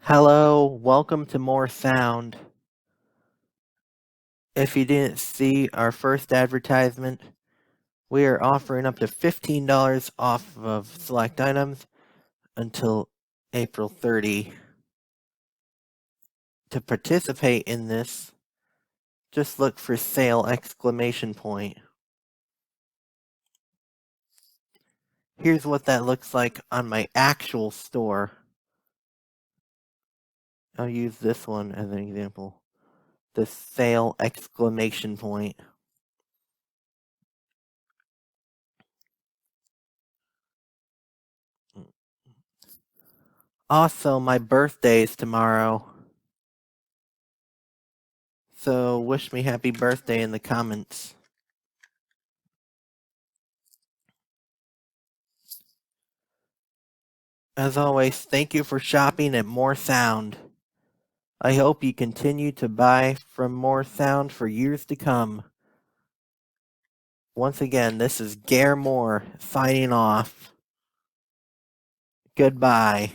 Hello, welcome to More Sound. If you didn't see our first advertisement, we are offering up to $15 off of select items until April 30. To participate in this, just look for sale exclamation point. Here's what that looks like on my actual store. I'll use this one as an example. The sale exclamation point. Also, my birthday is tomorrow. So wish me happy birthday in the comments. As always, thank you for shopping at More Sound. I hope you continue to buy from More Sound for years to come. Once again, this is Gare Moore signing off. Goodbye.